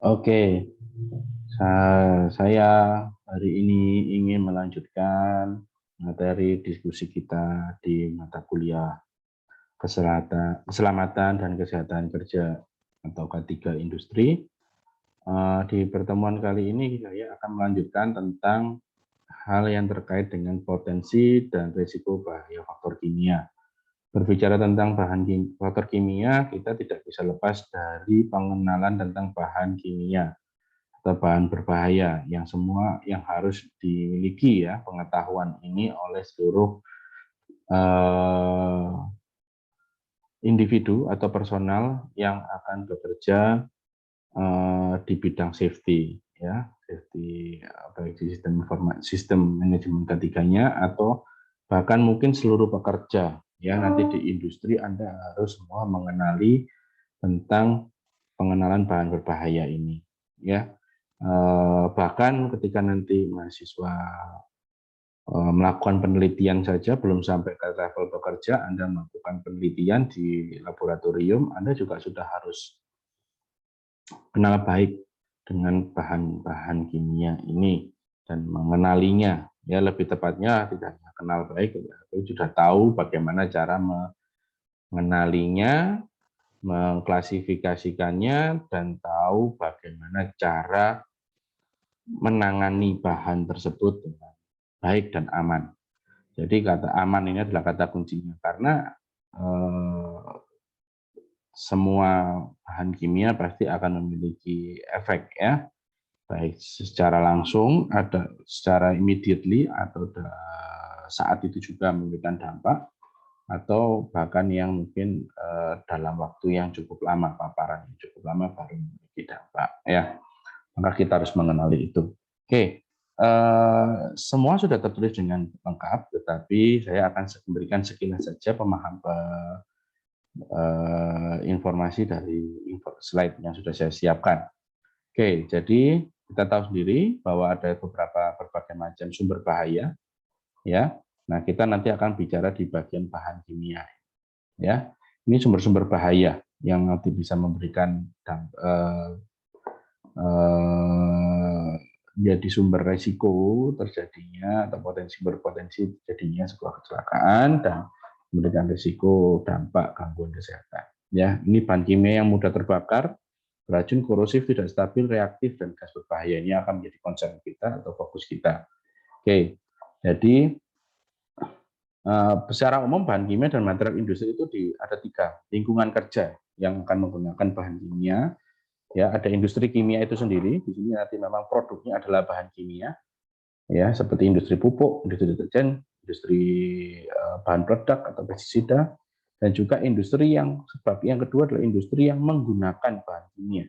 Oke, saya hari ini ingin melanjutkan materi diskusi kita di mata kuliah keselamatan dan kesehatan kerja atau K3 Industri. Di pertemuan kali ini saya akan melanjutkan tentang hal yang terkait dengan potensi dan risiko bahaya faktor kimia. Berbicara tentang faktor kimia, kita tidak bisa lepas dari pengenalan tentang bahan kimia atau bahan berbahaya yang semua yang harus dimiliki ya pengetahuan ini oleh seluruh eh, individu atau personal yang akan bekerja di bidang safety ya safety baik di sistem manajemen ketiganya atau bahkan mungkin seluruh pekerja ya nanti di industri Anda harus semua mengenali tentang pengenalan bahan berbahaya ini ya. Bahkan ketika nanti mahasiswa melakukan penelitian saja belum sampai ke level bekerja, Anda melakukan penelitian di laboratorium, Anda juga sudah harus kenal baik dengan bahan-bahan kimia ini dan mengenalinya. Ya lebih tepatnya tidak hanya kenal baik, tapi sudah tahu bagaimana cara mengenalinya, mengklasifikasikannya, dan tahu bagaimana cara menangani bahan tersebut dengan baik dan aman. Jadi kata aman ini adalah kata kuncinya karena eh, semua bahan kimia pasti akan memiliki efek ya, baik secara langsung, ada secara immediately atau saat itu juga memberikan dampak atau bahkan yang mungkin dalam waktu yang cukup lama, paparan yang cukup lama baru memiliki dampak ya. Maka kita harus mengenali itu. Oke, semua sudah tertulis dengan lengkap, tetapi saya akan memberikan sekilas saja informasi dari slide yang sudah saya siapkan. Oke, jadi kita tahu sendiri bahwa ada berbagai macam sumber bahaya, ya. Nah, kita nanti akan bicara di bagian bahan kimia, ya. Ini sumber-sumber bahaya yang nanti bisa memberikan jadi sumber resiko terjadinya atau berpotensi terjadinya sebuah kecelakaan dan memberikan risiko dampak gangguan kesehatan. Ya, ini bahan kimia yang mudah terbakar, beracun, korosif, tidak stabil, reaktif, dan gas berbahaya. Ini akan menjadi concern kita atau fokus kita. Oke, jadi secara umum bahan kimia dan material industri itu ada 3 lingkungan kerja yang akan menggunakan bahan kimia. Ya, ada industri kimia itu sendiri. Di sini nanti memang produknya adalah bahan kimia, ya seperti industri pupuk, industri deterjen, industri bahan peledak atau pestisida, dan juga industri yang kedua adalah industri yang menggunakan bahan kimia.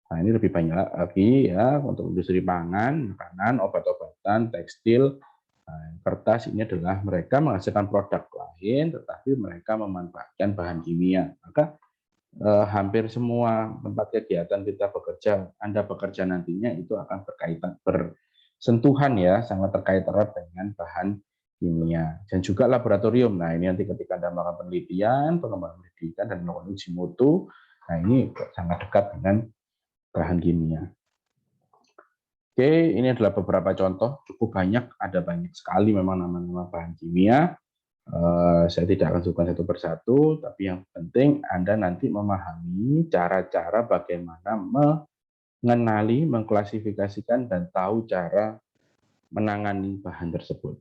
Nah, ini lebih banyak lagi ya untuk industri pangan, makanan, obat-obatan, tekstil, kertas. Ini adalah mereka menghasilkan produk lain, tetapi mereka memanfaatkan bahan kimia. Maka hampir semua tempat kegiatan kita bekerja, Anda bekerja nantinya itu akan bersentuhan ya, sangat terkait erat dengan bahan kimia. Dan juga laboratorium. Nah, ini nanti ketika Anda melakukan penelitian, pengembangan pendidikan, dan melakukan uji mutu, nah ini sangat dekat dengan bahan kimia. Oke, ini adalah beberapa contoh, cukup banyak, ada banyak sekali memang nama-nama bahan kimia. Saya tidak akan sebutkan satu persatu, tapi yang penting Anda nanti memahami cara-cara bagaimana mengenali, mengklasifikasikan, dan tahu cara menangani bahan tersebut.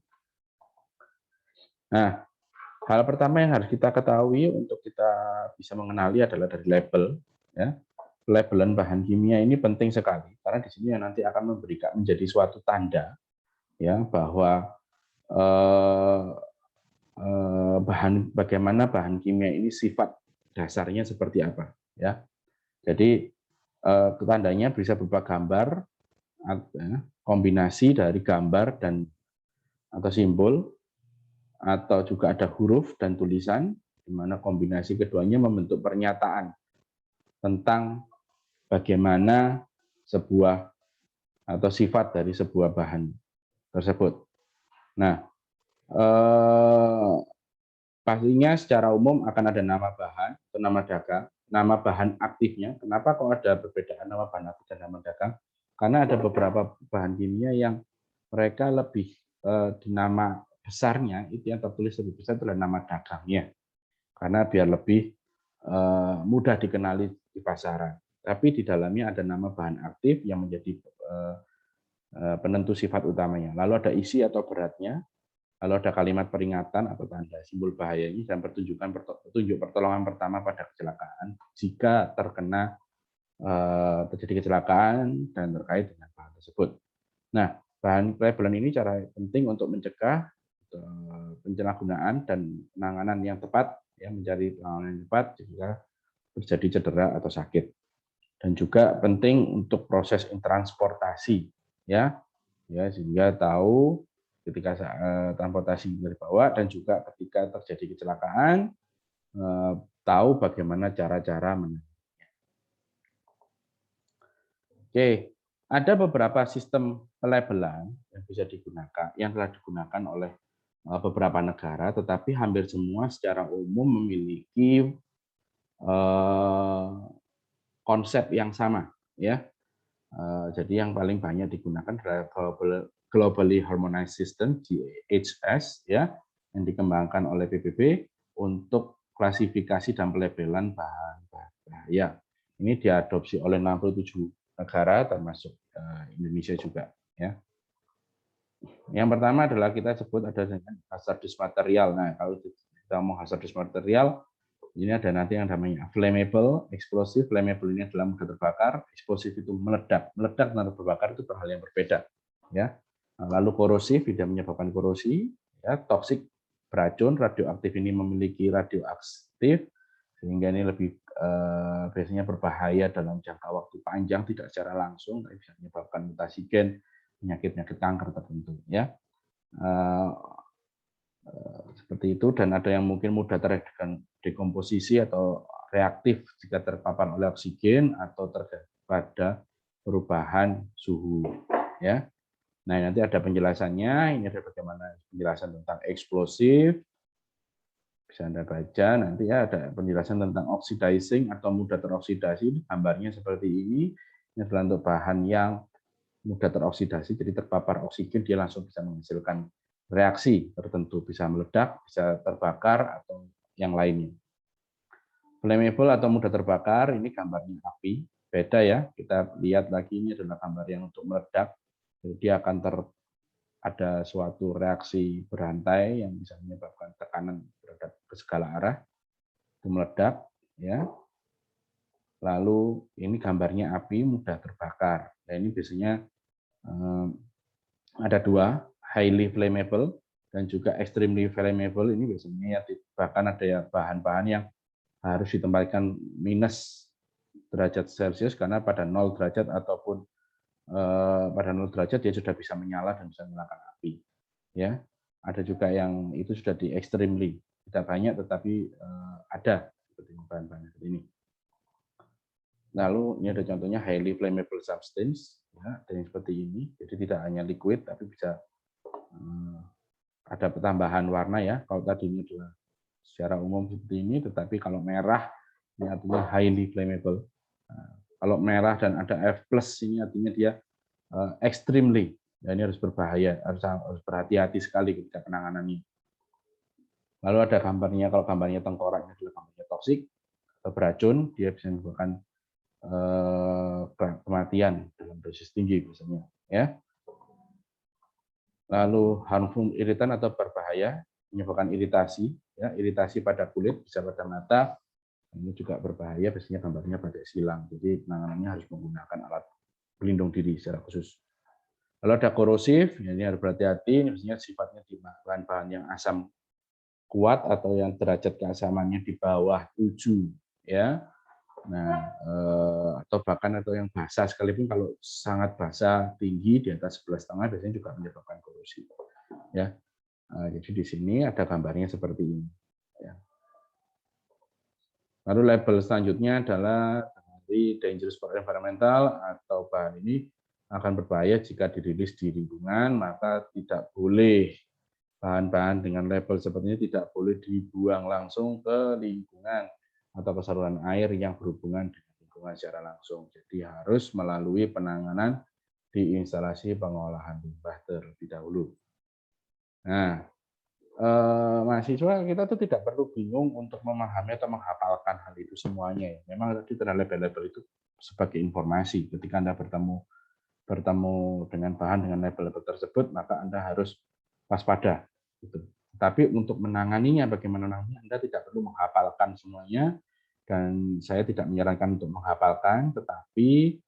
Nah, hal pertama yang harus kita ketahui untuk kita bisa mengenali adalah dari label. Ya. Labelan bahan kimia ini penting sekali, karena di sini nanti akan menjadi suatu tanda ya bahwa bagaimana bahan kimia ini sifat dasarnya seperti apa ya. Jadi tandanya bisa berupa gambar, kombinasi dari gambar dan atau simbol, atau juga ada huruf dan tulisan, di mana kombinasi keduanya membentuk pernyataan tentang bagaimana sebuah atau sifat dari sebuah bahan tersebut. Nah, pastinya secara umum akan ada nama bahan atau nama dagang nama bahan aktifnya. Kenapa kok ada perbedaan nama bahan aktif dan nama dagang? Karena ada beberapa bahan kimia yang mereka lebih di nama besarnya itu yang tertulis lebih besar adalah nama dagangnya, karena biar lebih mudah dikenali di pasaran. Tapi di dalamnya ada nama bahan aktif yang menjadi penentu sifat utamanya. Lalu ada isi atau beratnya, lalu ada kalimat peringatan atau tanda simbol bahayanya dan petunjuk pertolongan pertama pada kecelakaan jika terjadi kecelakaan dan terkait dengan bahan tersebut. Nah, bahan pelabelan ini cara penting untuk mencegah penyalahgunaan dan penanganan yang tepat, ya, mencari penanganan yang tepat jika terjadi cedera atau sakit. Dan juga penting untuk proses transportasi, ya sehingga tahu ketika transportasi dibawa dan juga ketika terjadi kecelakaan tahu bagaimana cara-cara menangani. Oke, ada beberapa sistem pelabelan yang bisa digunakan, yang telah digunakan oleh beberapa negara, tetapi hampir semua secara umum memiliki konsep yang sama, ya. Jadi yang paling banyak digunakan adalah Globally Harmonized System (GHS), ya, yang dikembangkan oleh PBB untuk klasifikasi dan pelabelan bahan bahaya. Ini diadopsi oleh 67 negara termasuk Indonesia juga, ya. Yang pertama adalah kita sebut ada dengan hazardous material. Nah, kalau kita mau hazardous material, ini ada nanti yang namanya flammable, explosive. Flammable ini adalah mudah terbakar, explosive itu meledak. Meledak dan terbakar itu hal yang berbeda, ya. Lalu korosif tidak menyebabkan korosi, ya. Toksik, beracun, radioaktif ini memiliki radioaktif sehingga ini lebih biasanya berbahaya dalam jangka waktu panjang, tidak secara langsung, tapi bisa menyebabkan mutasi gen, penyakit kanker tertentu, ya. Seperti itu, dan ada yang mungkin mudah terdekomposisi atau reaktif jika terpapar oleh oksigen atau pada perubahan suhu, ya. Nah, nanti ada penjelasannya. Ini ada bagaimana penjelasan tentang eksplosif. Bisa Anda baca nanti, ya, ada penjelasan tentang oxidizing atau mudah teroksidasi. Gambarnya seperti ini. Ini adalah untuk bahan yang mudah teroksidasi, jadi terpapar oksigen dia langsung bisa menghasilkan reaksi tertentu, bisa meledak, bisa terbakar atau yang lainnya. Flammable atau mudah terbakar, ini gambarnya api, beda ya. Kita lihat lagi, ini adalah gambar yang untuk meledak. Jadi dia akan ada suatu reaksi berantai yang bisa menyebabkan tekanan terhadap ke segala arah, itu meledak, ya. Lalu ini gambarnya api mudah terbakar. Nah, ini biasanya ada dua, highly flammable dan juga extremely flammable. Ini biasanya bahkan ada ya bahan-bahan yang harus ditempatkan minus derajat Celcius karena pada 0 derajat ataupun pada 0 derajat dia sudah bisa menyala dan bisa menyalakan api. Ya, ada juga yang itu sudah di extremely, tidak banyak tetapi ada seperti bahan-bahan seperti ini. Lalu ini ada contohnya highly flammable substance, ya, ada yang seperti ini. Jadi tidak hanya liquid tapi bisa ada tambahan warna, ya. Kalau tadi ini adalah secara umum seperti ini, tetapi kalau merah ini artinya highly flammable. Nah, kalau merah dan ada F+ ini artinya dia extremely. Dan ini harus berbahaya, harus berhati-hati sekali ketika penanganannya. Lalu ada gambarnya, kalau gambarnya tengkorak ini adalah gambarnya toksik atau beracun, dia bisa menyebabkan kematian dalam dosis tinggi biasanya, ya. Lalu harmful iritan atau berbahaya, menyebabkan iritasi, ya, iritasi pada kulit, bisa pada mata, ini juga berbahaya, biasanya gambarnya pakai silang. Jadi penanganannya harus menggunakan alat pelindung diri secara khusus. Lalu ada korosif, ini harus berhati-hati, ini biasanya sifatnya di bahan-bahan yang asam kuat atau yang derajat keasamannya di bawah 7, ya. Nah, atau bahkan atau yang basah sekalipun, kalau sangat basah tinggi di atas 11,5 biasanya juga menyebabkan korosi, ya. Jadi di sini ada gambarnya seperti ini, ya. Lalu label selanjutnya adalah dari dangerous for environmental, atau bahan ini akan berbahaya jika dirilis di lingkungan, maka tidak boleh bahan-bahan dengan label seperti ini tidak boleh dibuang langsung ke lingkungan, atau kesaluran air yang berhubungan dengan lingkungan secara langsung. Jadi harus melalui penanganan di instalasi pengolahan limbah terlebih dahulu. Nah, mahasiswa kita tuh tidak perlu bingung untuk memahami atau menghafalkan hal itu semuanya ya. Memang tadi label-label itu sebagai informasi. Ketika Anda bertemu dengan bahan dengan label-label tersebut, maka Anda harus waspada. Gitu. Tapi untuk menanganinya, bagaimana menanganinya, Anda tidak perlu menghafalkan semuanya, dan saya tidak menyarankan untuk menghafalkan, tetapi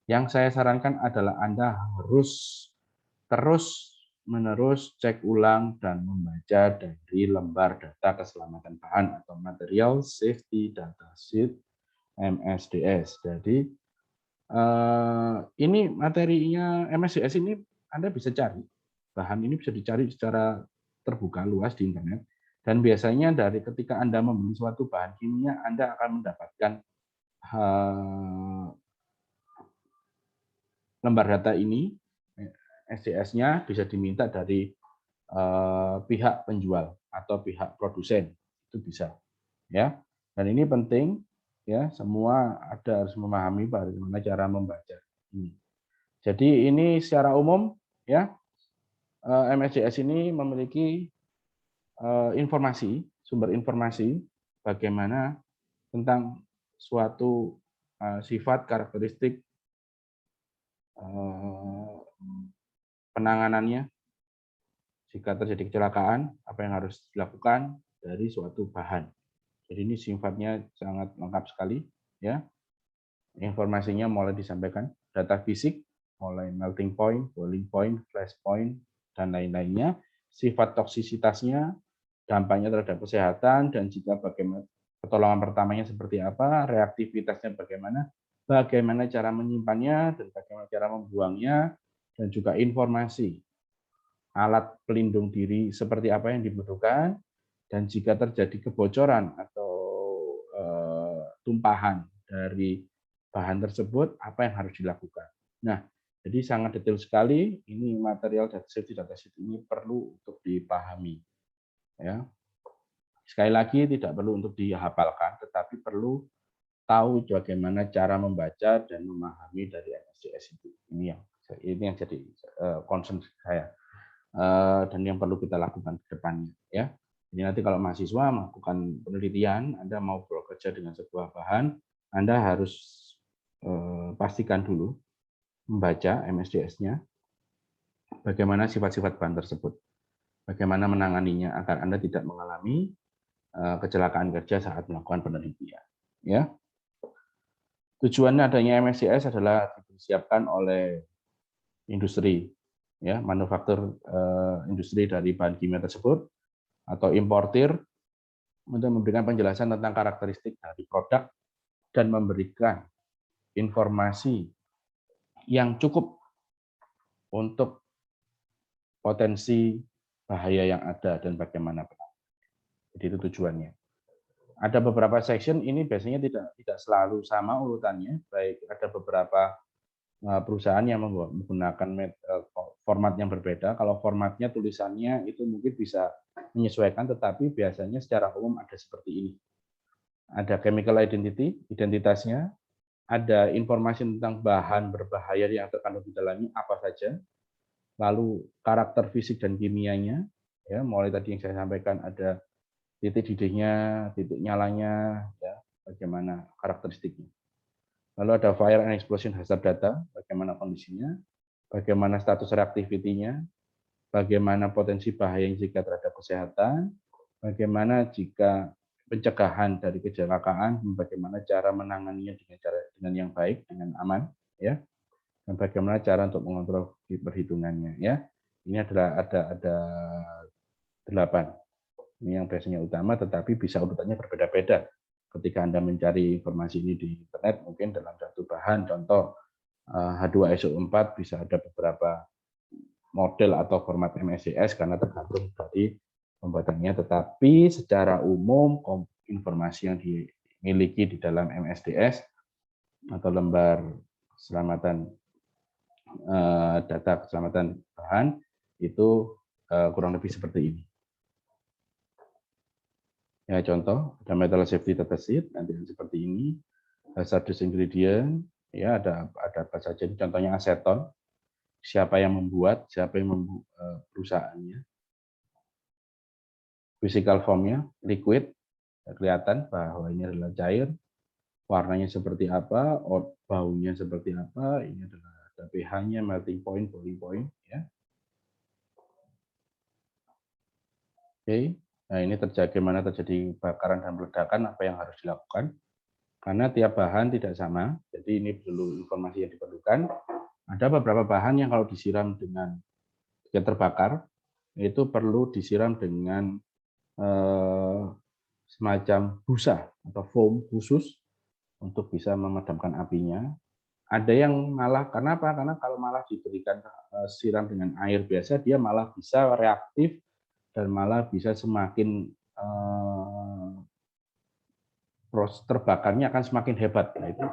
yang saya sarankan adalah Anda harus terus-menerus cek ulang dan membaca dari lembar data keselamatan bahan atau Material Safety Data Sheet MSDS. Jadi ini materinya MSDS ini Anda bisa cari. Bahan ini bisa dicari secara terbuka luas di internet. Dan biasanya dari ketika Anda membeli suatu bahan kimia, Anda akan mendapatkan lembar data ini, SDS-nya bisa diminta dari pihak penjual atau pihak produsen, itu bisa, ya. Dan ini penting, ya. Semua harus memahami bagaimana cara membaca ini. Jadi ini secara umum, ya, MSDS ini memiliki sumber informasi bagaimana tentang suatu sifat karakteristik penanganannya. Jika terjadi kecelakaan, apa yang harus dilakukan dari suatu bahan. Jadi ini sifatnya sangat lengkap sekali, ya. Informasinya mulai disampaikan, data fisik, mulai melting point, boiling point, flash point, dan lain-lainnya, sifat toksisitasnya, dampaknya terhadap kesehatan, dan jika bagaimana pertolongan pertamanya seperti apa, reaktivitasnya bagaimana cara menyimpannya, dan bagaimana cara membuangnya, dan juga informasi alat pelindung diri seperti apa yang dibutuhkan, dan jika terjadi kebocoran atau tumpahan dari bahan tersebut, apa yang harus dilakukan. Nah, jadi sangat detail sekali. Ini material safety data sheet ini perlu untuk dipahami. Ya. Sekali lagi tidak perlu untuk dihafalkan, tetapi perlu tahu bagaimana cara membaca dan memahami dari MSDS itu. Ini yang jadi concern saya. Dan yang perlu kita lakukan ke depannya, ya. Jadi nanti kalau mahasiswa melakukan penelitian, Anda mau bekerja dengan sebuah bahan, Anda harus pastikan dulu membaca MSDS-nya, bagaimana sifat-sifat bahan tersebut, bagaimana menanganinya agar Anda tidak mengalami kecelakaan kerja saat melakukan penelitian, ya. Tujuannya adanya MSDS adalah disiapkan oleh industri, ya, manufaktur industri dari bahan kimia tersebut atau importir untuk memberikan penjelasan tentang karakteristik dari produk dan memberikan informasi yang cukup untuk potensi bahaya yang ada dan bagaimana penanganannya. Jadi itu tujuannya. Ada beberapa section ini biasanya tidak selalu sama urutannya, baik ada beberapa perusahaan yang menggunakan format yang berbeda. Kalau formatnya tulisannya itu mungkin bisa menyesuaikan, tetapi biasanya secara umum ada seperti ini. Ada chemical identity, identitasnya, ada informasi tentang bahan berbahaya yang terkandung di dalamnya apa saja, lalu karakter fisik dan kimianya, ya, mulai tadi yang saya sampaikan ada titik didihnya, titik nyalanya, ya, bagaimana karakteristiknya. Lalu ada fire and explosion hazard data, bagaimana kondisinya, bagaimana status reactivity-nya, bagaimana potensi bahaya jika terhadap kesehatan, bagaimana jika pencegahan dari kecelakaan, bagaimana cara menanganinya dengan yang baik, dengan aman, ya, dan bagaimana cara untuk mengontrol perhitungannya, ya. Ini ada 8. Ini yang biasanya utama, tetapi bisa urutannya berbeda-beda. Ketika Anda mencari informasi ini di internet, mungkin dalam satu bahan, contoh H2SO4 bisa ada beberapa model atau format MSDS karena tergantung dari pembuatannya, tetapi secara umum informasi yang dimiliki di dalam MSDS atau lembar keselamatan data keselamatan bahan itu kurang lebih seperti ini. Ya, contoh ada metal safety datasheet nanti seperti ini, hazardous ingredient, ya ada apa saja. Contohnya aseton, siapa yang membuat, siapa yang perusahaannya. Physical formnya liquid, kelihatan bahwa ini adalah cair, warnanya seperti apa, baunya seperti apa, ini adalah ada pH-nya, melting point, boiling point, ya. Oke, nah ini bagaimana terjadi bakaran dan ledakan, apa yang harus dilakukan. Karena tiap bahan tidak sama, jadi ini perlu informasi yang diperlukan. Ada beberapa bahan yang kalau disiram dengan yang terbakar, itu perlu disiram dengan semacam busa atau foam khusus untuk bisa memadamkan apinya. Ada yang malah, karena apa? Karena kalau malah diberikan siram dengan air biasa, dia malah bisa reaktif dan malah bisa semakin proses terbakarnya akan semakin hebat. Nah, itu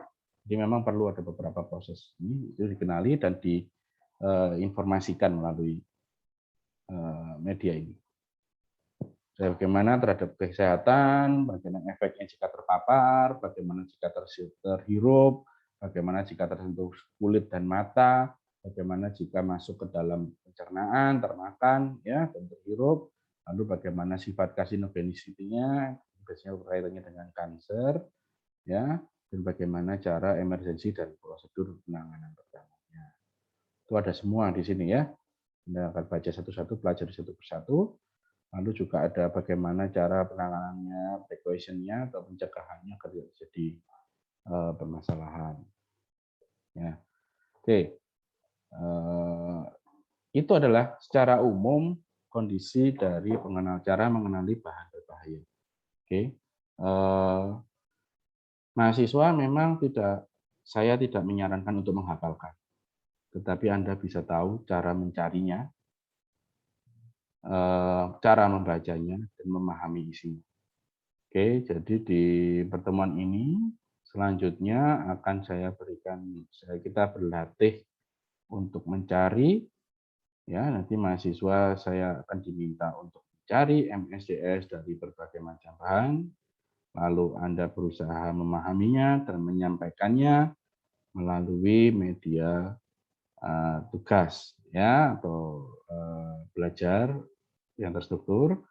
jadi memang perlu ada beberapa proses ini itu dikenali dan diinformasikan melalui media ini. Bagaimana terhadap kesehatan, bagaimana efeknya jika terpapar, bagaimana jika terhirup, bagaimana jika tersentuh kulit dan mata, bagaimana jika masuk ke dalam pencernaan, termakan, ya, dan terhirup, lalu bagaimana sifat carcinogenicity-nya, biasanya berkaitannya dengan kanker, ya, dan bagaimana cara emergensi dan prosedur penanganan pertamanya. Itu ada semua di sini ya. Anda akan baca satu-satu, pelajari satu persatu. Lalu juga ada bagaimana cara penanganannya, precaution-nya atau pencegahannya agar tidak terjadi permasalahan. Ya. Oke. Itu adalah secara umum kondisi dari cara mengenali bahan berbahaya. Oke. Mahasiswa memang saya tidak menyarankan untuk menghafalkan, tetapi Anda bisa tahu cara mencarinya, cara membacanya, dan memahami isinya. Oke, jadi di pertemuan ini selanjutnya akan kita berlatih untuk mencari, ya nanti mahasiswa saya akan diminta untuk mencari MSDS dari berbagai macam bahan, lalu Anda berusaha memahaminya dan menyampaikannya melalui media tugas, ya atau belajar yang terstruktur.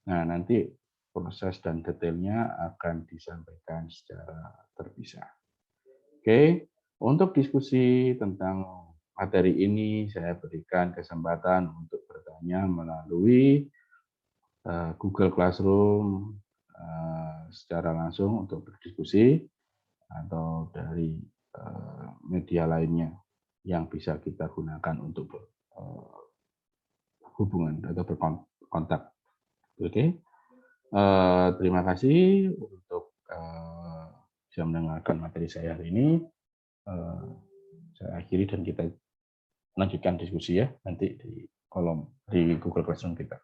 Nah, nanti proses dan detailnya akan disampaikan secara terpisah. Oke, untuk diskusi tentang materi ini saya berikan kesempatan untuk bertanya melalui Google Classroom secara langsung untuk berdiskusi atau dari media lainnya yang bisa kita gunakan untuk hubungan atau berkontak. Oke. Terima kasih untuk bisa mendengarkan materi saya hari ini. Saya akhiri dan kita lanjutkan diskusi ya nanti di kolom di Google Classroom kita.